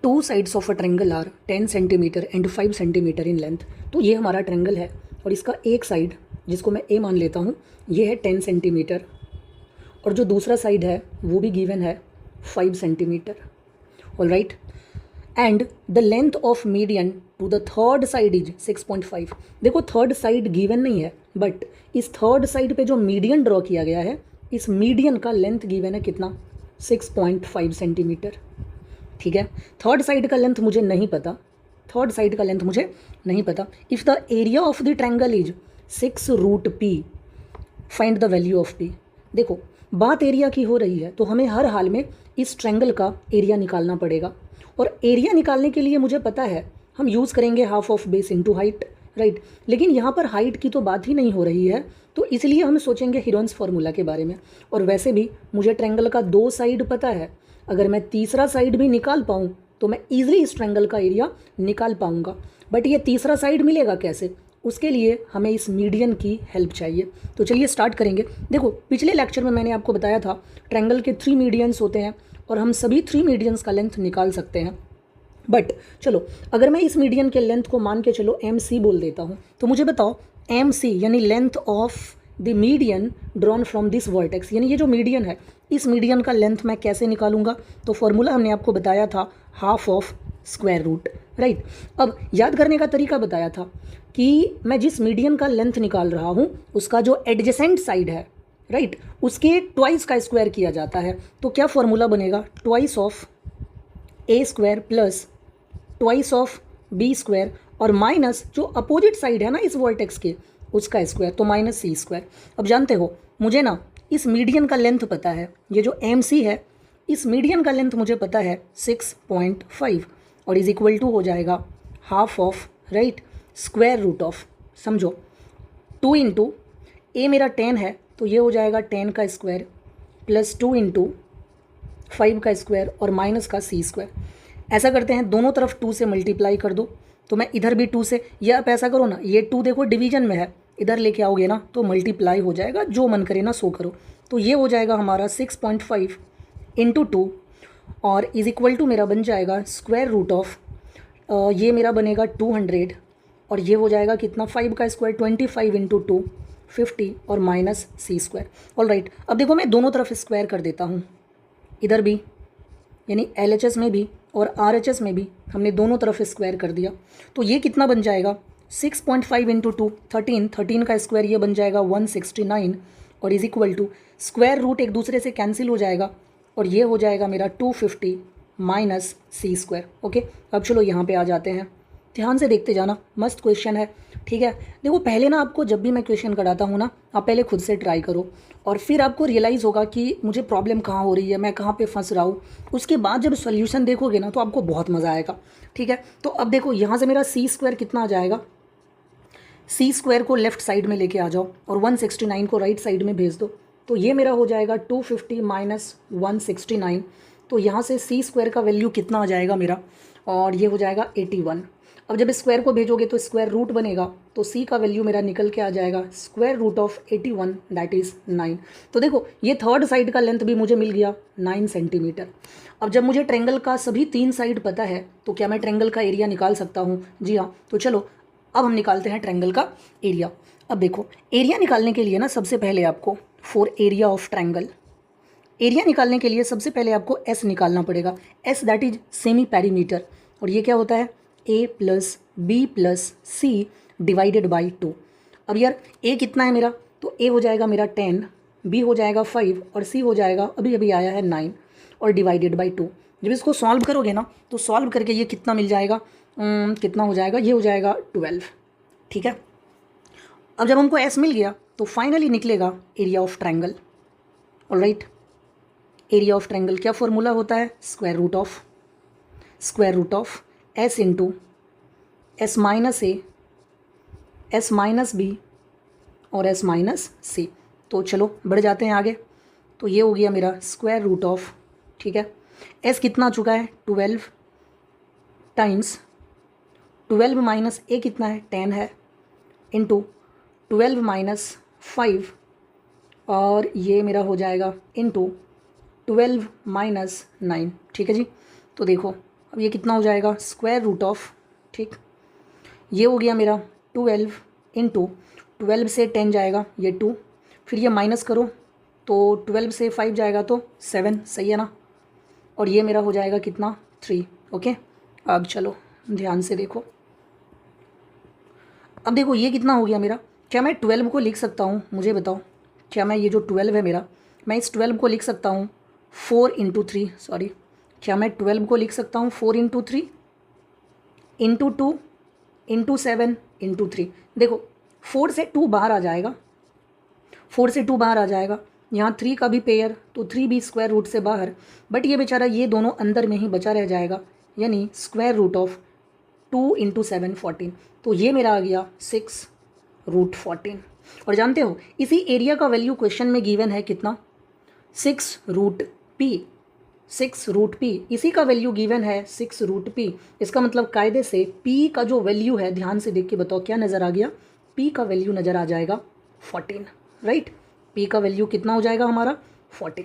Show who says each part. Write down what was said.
Speaker 1: To sides of a triangle are 10 centimetre and 5 centimetre in length. तो ये हमारा triangle है और इसका एक साइड जिसको मैं ए मान लेता हूँ ये है 10 सेंटीमीटर और जो दूसरा साइड है वो भी गिवन है 5 centimetre. All right, and the length of median to the third side is 6.5। देखो थर्ड साइड गिवन नहीं है, बट इस थर्ड साइड पे जो मीडियन ड्रॉ किया गया है इस मीडियन का लेंथ गिवन है कितना, 6.5 सेंटीमीटर। ठीक है, थर्ड साइड का लेंथ मुझे नहीं पता, थर्ड साइड का लेंथ मुझे नहीं पता। If the area of the triangle is 6√p, find the value of p। देखो बात एरिया की हो रही है तो हमें हर हाल में इस ट्रायंगल का एरिया निकालना पड़ेगा, और एरिया निकालने के लिए मुझे पता है हम यूज़ करेंगे half of base into height, right. लेकिन यहाँ पर हाइट की तो बात ही नहीं हो रही है, तो इसलिए हम सोचेंगे हीरोन्स फार्मूला के बारे में। और वैसे भी मुझे ट्रायंगल का 2 साइड पता है, अगर मैं तीसरा साइड भी निकाल पाऊँ तो मैं ईजिली इस ट्रायंगल का एरिया निकाल पाऊँगा। बट ये तीसरा साइड मिलेगा कैसे, उसके लिए हमें इस मीडियन की हेल्प चाहिए। तो चलिए स्टार्ट करेंगे। देखो पिछले लेक्चर में मैंने आपको बताया था ट्रायंगल के 3 मीडियंस होते हैं और हम सभी 3 मीडियंस का लेंथ निकाल सकते हैं। बट चलो अगर मैं इस मीडियन के लेंथ को मान के चलो MC बोल देता हूँ, तो मुझे बताओ MC यानी length of the median drawn from this vertex, यानी ये जो मीडियन है इस मीडियन का लेंथ मैं कैसे निकालूंगा। तो फॉर्मूला हमने आपको बताया था half of square root, right. अब याद करने का तरीका बताया था कि मैं जिस मीडियन का लेंथ निकाल रहा हूँ उसका जो एडजेसेंट साइड है, राइट, उसके ट्वाइस का स्क्वायर किया जाता है। तो क्या फॉर्मूला बनेगा, twice of A square plus twice of B square और माइनस जो अपोजिट साइड है ना इस वर्टेक्स के उसका स्क्वायर, तो माइनस C स्क्वायर। अब जानते हो मुझे ना इस मीडियन का लेंथ पता है, ये जो MC है इस मीडियन का लेंथ मुझे पता है 6.5 और इज इक्वल टू हो जाएगा half of, right, square root of, समझो 2 इंटू A मेरा 10 है तो ये हो जाएगा 10 का स्क्वायर प्लस 2 इंटू 5 का स्क्वायर और माइनस का C स्क्वायर। ऐसा करते हैं दोनों तरफ 2 से मल्टीप्लाई कर दो, तो मैं इधर भी 2 से, या आप ऐसा करो ना ये 2 देखो डिवीजन में है, इधर लेके आओगे ना तो मल्टीप्लाई हो जाएगा, जो मन करे ना सो करो। तो ये हो जाएगा हमारा 6.5 इंटू 2 और इज इक्वल टू मेरा बन जाएगा स्क्वायर रूट ऑफ, ये मेरा बनेगा 200 और ये हो जाएगा कितना 5 का स्क्वायर 25 इंटू 2 50 और minus C square. All right, अब देखो मैं दोनों तरफ स्क्वायर कर देता हूँ, इधर भी यानी LHS में भी और RHS में भी हमने दोनों तरफ स्क्वायर कर दिया। तो ये कितना बन जाएगा 6.5 इंटू 2 13 का स्क्वायर, ये बन जाएगा 169 और is equal to square root एक दूसरे से कैंसिल हो जाएगा और ये हो जाएगा मेरा 250 माइनस C स्क्वायर। ओके, अब चलो यहाँ पे आ जाते हैं, ध्यान से देखते जाना, मस्त क्वेश्चन है। ठीक है, देखो पहले ना आपको जब भी मैं क्वेश्चन कराता हूँ ना आप पहले खुद से ट्राई करो और फिर आपको रियलाइज़ होगा कि मुझे प्रॉब्लम कहाँ हो रही है, मैं कहाँ पे फंस रहा हूँ। उसके बाद जब सोल्यूशन देखोगे ना तो आपको बहुत मज़ा आएगा। ठीक है, तो अब देखो यहाँ से मेरा C स्क्वायर कितना आ जाएगा, C स्क्वायर को लेफ्ट साइड में लेके आ जाओ और 169 को राइट साइड में भेज दो, तो ये मेरा हो जाएगा 250 माइनस 169। तो यहाँ से C स्क्वायर का वैल्यू कितना आ जाएगा मेरा, और ये हो जाएगा 81। अब जब स्क्वायर को भेजोगे तो स्क्वायर रूट बनेगा, तो C का वैल्यू मेरा निकल के आ जाएगा square root of 81 that is 9। तो देखो ये थर्ड साइड का लेंथ भी मुझे मिल गया 9 सेंटीमीटर। अब जब मुझे ट्रायंगल का सभी 3 साइड पता है तो क्या मैं ट्रायंगल का एरिया निकाल सकता हूँ? जी हाँ, तो चलो अब हम निकालते हैं ट्रायंगल का एरिया। अब देखो एरिया निकालने के लिए ना सबसे पहले आपको for area of triangle, area निकालने के लिए सबसे पहले आपको S निकालना पड़ेगा। S that is semi perimeter, और ये क्या होता है A plus B plus C divided by 2। अब यार A कितना है मेरा, तो A हो जाएगा मेरा 10, B हो जाएगा 5 और C हो जाएगा अभी अभी आया है 9 और डिवाइडेड बाई 2। जब इसको सॉल्व करोगे ना तो सॉल्व करके ये कितना मिल जाएगा, कितना हो जाएगा, ये हो जाएगा 12। ठीक है, अब जब हमको S मिल गया तो फाइनली निकलेगा area of triangle. Alright, area of triangle क्या फॉर्मूला होता है, square root of S into S minus A, S minus B और S माइनस C। तो चलो बढ़ जाते हैं आगे, तो ये हो गया मेरा स्क्वायर रूट ऑफ, ठीक है, S कितना आ चुका है 12 टाइम्स 12 माइनस A कितना है 10 है इंटू 12 माइनस 5 और ये मेरा हो जाएगा इंटू 12 माइनस 9। ठीक है जी, तो देखो अब ये कितना हो जाएगा, स्क्वायर रूट ऑफ, ठीक, ये हो गया मेरा 12 इंटू 12 से 10 जाएगा ये 2, फिर ये माइनस करो तो 12 से 5 जाएगा तो 7, सही है ना, और ये मेरा हो जाएगा कितना 3। ओके, अब चलो ध्यान से देखो, अब देखो ये कितना हो गया मेरा, क्या मैं 12 को लिख सकता हूँ, मुझे बताओ, क्या मैं ये जो 12 है मेरा, मैं इस 12 को लिख सकता हूँ 4 इंटू 3, सॉरी, क्या मैं 12 को लिख सकता हूँ 4 इंटू 3 इंटू 2 इंटू 7 इंटू 3। देखो 4 से 2 बाहर आ जाएगा, 4 से 2 बाहर आ जाएगा, यहाँ 3 का भी पेयर तो 3 भी स्क्वायर रूट से बाहर, बट ये बेचारा ये दोनों अंदर में ही बचा रह जाएगा, यानी स्क्वायर रूट ऑफ 2 इंटू 7 14, तो ये मेरा आ गया 6 रूट 14। और जानते हो इसी एरिया का वैल्यू क्वेश्चन में गिवन है कितना, 6 रूट पी, 6 रूट पी, इसी का वैल्यू गिवन है 6 रूट पी। इसका मतलब कायदे से पी का जो वैल्यू है, ध्यान से देख के बताओ क्या नज़र आ गया, पी का वैल्यू नज़र आ जाएगा 14, राइट, पी का वैल्यू कितना हो जाएगा हमारा 14।